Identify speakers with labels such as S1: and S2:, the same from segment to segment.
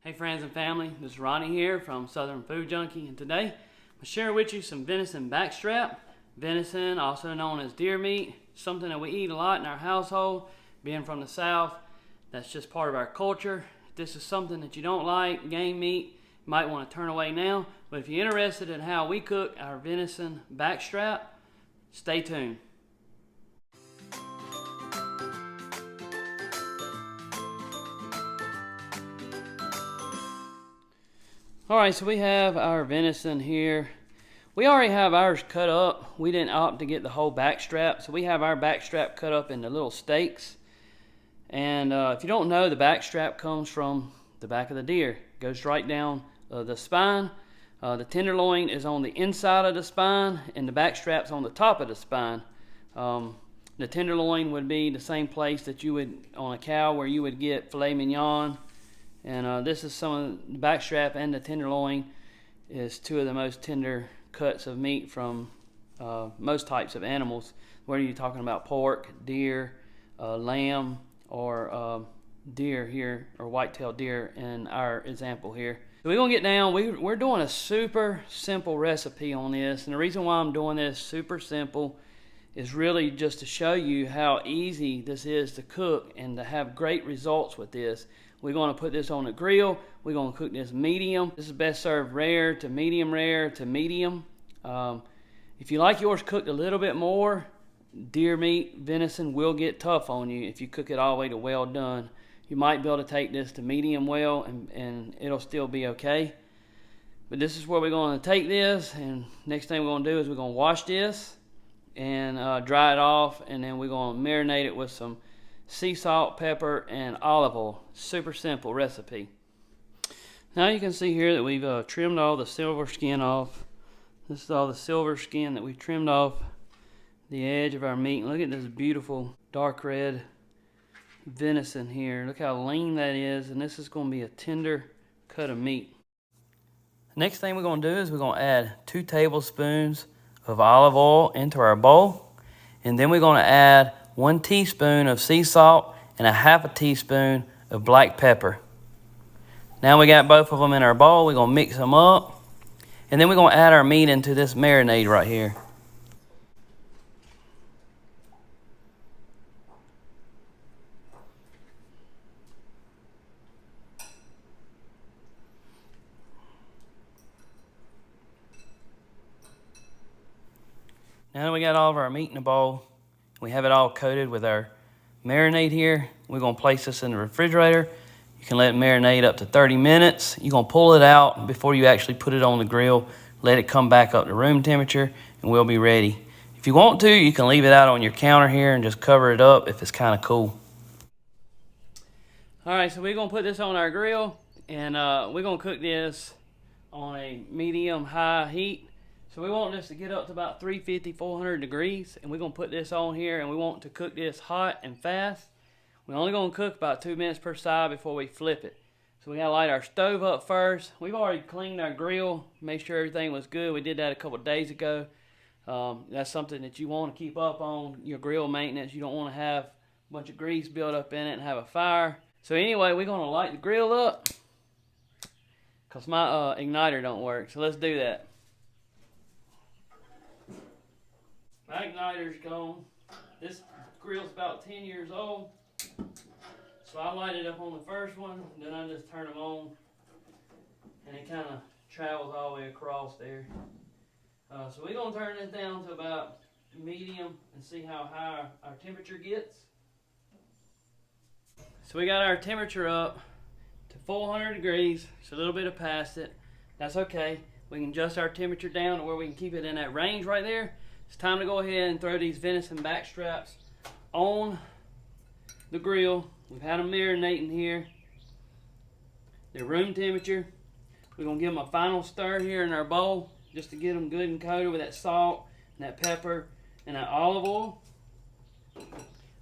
S1: Hey friends and family, this is Ronnie here from Southern Food Junkie, and today I'm going to share with you some venison backstrap. Venison, also known as deer meat, something that we eat a lot in our household. Being from the South, that's just part of our culture. If this is something that you don't like, game meat, you might want to turn away now. But if you're interested in how we cook our venison backstrap, stay tuned. Alright, so we have our venison here. We already have ours cut up. We didn't opt to get the whole backstrap, so we have our backstrap cut up into little steaks. And if you don't know, the backstrap comes from the back of the deer. It goes right down the spine. The tenderloin is on the inside of the spine, and the backstrap's on the top of the spine. The tenderloin would be the same place that you would on a cow where you would get filet mignon. And this is some of the backstrap, and the tenderloin is two of the most tender cuts of meat from most types of animals. Whether you're talking about pork, deer, lamb, or deer here, or white-tailed deer in our example here. So we're going to get down. We're doing a super simple recipe on this, and the reason why I'm doing this super simple is really just to show you how easy this is to cook and to have great results with this. We're going to put this on the grill. We're going to cook this medium. This is best served rare to medium rare to medium. If you like yours cooked a little bit more, deer meat, venison will get tough on you if you cook it all the way to well done. You might be able to take this to medium well and it'll still be okay. But this is where we're going to take this, and next thing we're going to do is we're going to wash this and dry it off, and then we're going to marinate it with some sea salt, pepper, and olive oil. Super simple recipe. Now you can see here that we've trimmed all the silver skin off. This is all the silver skin that we've trimmed off the edge of our meat. Look at this beautiful dark red venison here. Look how lean that is, and this is going to be a tender cut of meat. Next thing we're going to do is we're going to add 2 tablespoons of olive oil into our bowl, and then we're going to add 1 teaspoon of sea salt and a ½ teaspoon of black pepper. Now we got both of them in our bowl. We're going to mix them up, and then we're going to add our meat into this marinade right here. Now that we got all of our meat in the bowl, we have it all coated with our marinade here. We're going to place this in the refrigerator. You can let it marinate up to 30 minutes. You're going to pull it out before you actually put it on the grill. Let it come back up to room temperature, and we'll be ready. If you want to, you can leave it out on your counter here and just cover it up if it's kind of cool. All right, so we're going to put this on our grill, and we're going to cook this on a medium-high heat. So we want this to get up to about 350, 400 degrees, and we're going to put this on here, and we want to cook this hot and fast. We're only going to cook about 2 minutes per side before we flip it. So we got to light our stove up first. We've already cleaned our grill, made sure everything was good. We did that a couple days ago. That's something that you want to keep up on your grill maintenance. You don't want to have a bunch of grease built up in it and have a fire. So anyway, we're going to light the grill up because my igniter don't work. So let's do that. My igniter's gone. This grill's about 10 years old. So I light it up on the first one, then I just turn them on, and it kind of travels all the way across there. So we're going to turn this down to about medium and see how high our temperature gets. So we got our temperature up to 400 degrees, so a little bit past it. That's okay. We can adjust our temperature down to where we can keep it in that range right there. It's time to go ahead and throw these venison backstraps on the grill. We've had them marinating here. They're room temperature. We're going to give them a final stir here in our bowl just to get them good and coated with that salt and that pepper and that olive oil.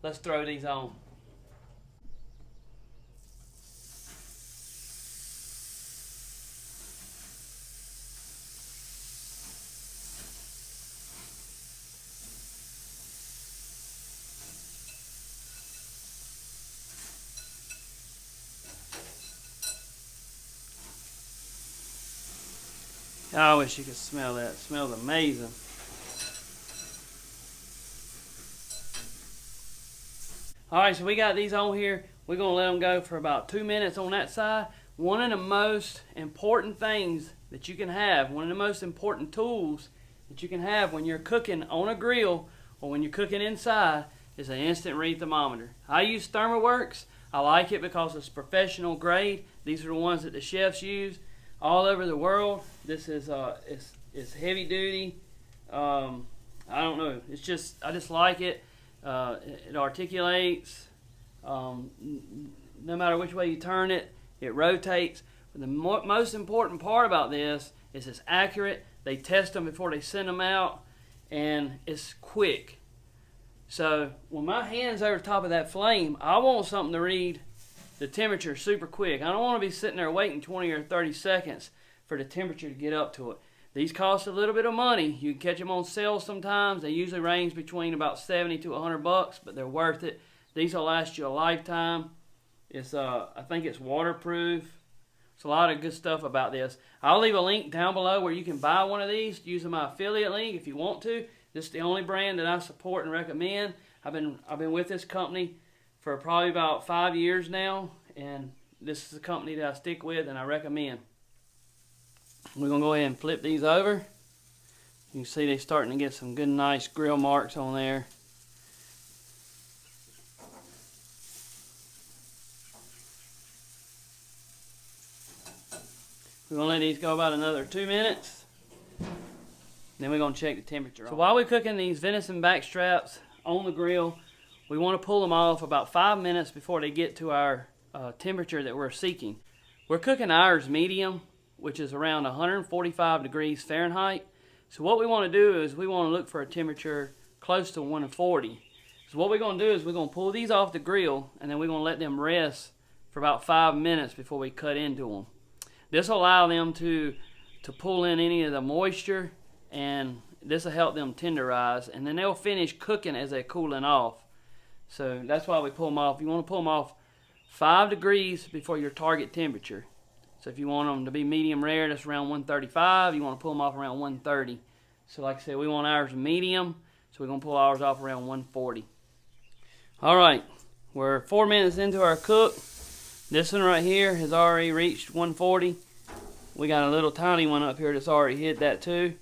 S1: Let's throw these on. I wish you could smell that. It smells amazing. Alright, so we got these on here. We're going to let them go for about 2 minutes on that side. One of the most important things that you can have, one of the most important tools that you can have when you're cooking on a grill or when you're cooking inside is an instant read thermometer. I use ThermoWorks. I like it because it's professional grade. These are the ones that the chefs use all over the world. This is it's heavy duty. I don't know. I just like it. It articulates. No matter which way you turn it, it rotates. But the most important part about this is it's accurate. They test them before they send them out, and it's quick. So when my hand's over the top of that flame, I want something to read the temperature super quick. I don't want to be sitting there waiting 20 or 30 seconds for the temperature to get up to it. These cost a little bit of money. You can catch them on sale sometimes. They usually range between about 70 to 100 bucks, but they're worth it. These will last you a lifetime. It's I think it's waterproof. There's a lot of good stuff about this. I'll leave a link down below where you can buy one of these using my affiliate link if you want to. This is the only brand that I support and recommend. I've been with this company for probably about 5 years now, and this is a company that I stick with and I recommend. We're going to go ahead and flip these over. You can see they're starting to get some good nice grill marks on there. We're going to let these go about another 2 minutes. Then we're going to check the temperature. So while we're cooking these venison backstraps on the grill, we want to pull them off about 5 minutes before they get to our temperature that we're seeking. We're cooking ours medium, which is around 145 degrees Fahrenheit. So what we want to do is we want to look for a temperature close to 140. So what we're going to do is we're going to pull these off the grill, and then we're going to let them rest for about 5 minutes before we cut into them. This will allow them to pull in any of the moisture, and this will help them tenderize, and then they'll finish cooking as they're cooling off. So that's why we pull them off. You want to pull them off 5 degrees before your target temperature. So if you want them to be medium rare, that's around 135. You want to pull them off around 130. So like I said, we want ours medium, so we're going to pull ours off around 140. All right, we're 4 minutes into our cook. This one right here has already reached 140. We got a little tiny one up here that's already hit that too.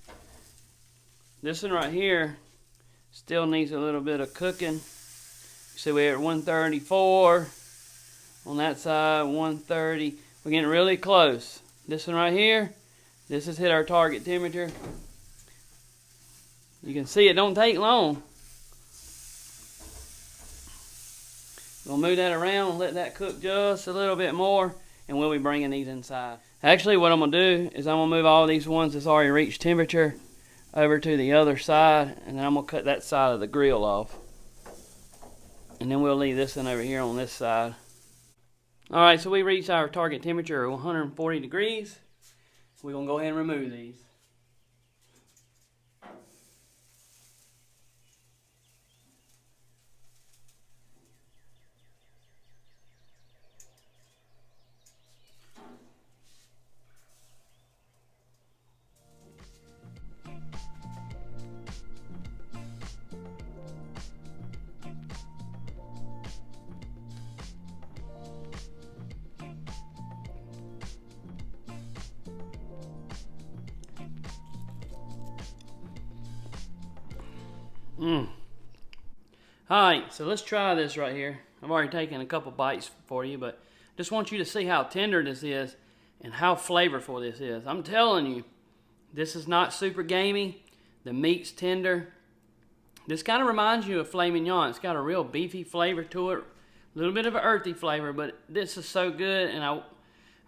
S1: This one right here still needs a little bit of cooking. See, we're at 134. On that side, 130. We're getting really close. This one right here, this has hit our target temperature. You can see it don't take long. We'll move that around, let that cook just a little bit more, and we'll be bringing these inside. Actually, what I'm going to do is I'm going to move all these ones that's already reached temperature over to the other side, and then I'm going to cut that side of the grill off. And then we'll leave this one over here on this side. Alright, so we reached our target temperature of 140 degrees. We're going to go ahead and remove these. Alright, so let's try this right here. I've already taken a couple bites for you, but just want you to see how tender this is and how flavorful this is. I'm telling you, this is not super gamey. The meat's tender. This kind of reminds you of filet mignon. It's got a real beefy flavor to it, a little bit of an earthy flavor, but this is so good, and I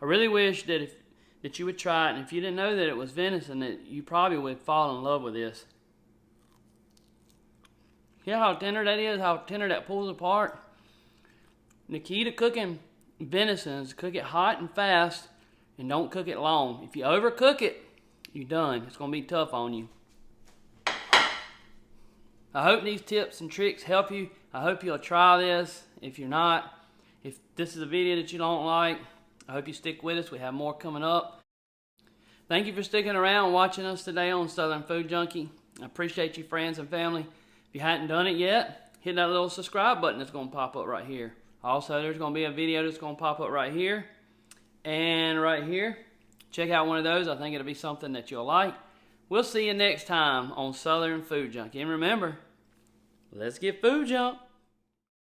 S1: really wish that you would try it. And if you didn't know that it was venison, that you probably would fall in love with this. See how tender that is, how tender that pulls apart? The key to cooking venison is to cook it hot and fast, and don't cook it long. If you overcook it, you're done. It's going to be tough on you. I hope these tips and tricks help you. I hope you'll try this. If you're not, if this is a video that you don't like, I hope you stick with us. We have more coming up. Thank you for sticking around watching us today on Southern Food Junkie. I appreciate you, friends and family. If you hadn't done it yet, hit that little subscribe button that's going to pop up right here. Also, there's going to be a video that's going to pop up right here and right here. Check out one of those. I think it'll be something that you'll like. We'll see you next time on Southern Food Junkie. And remember, let's get food junk.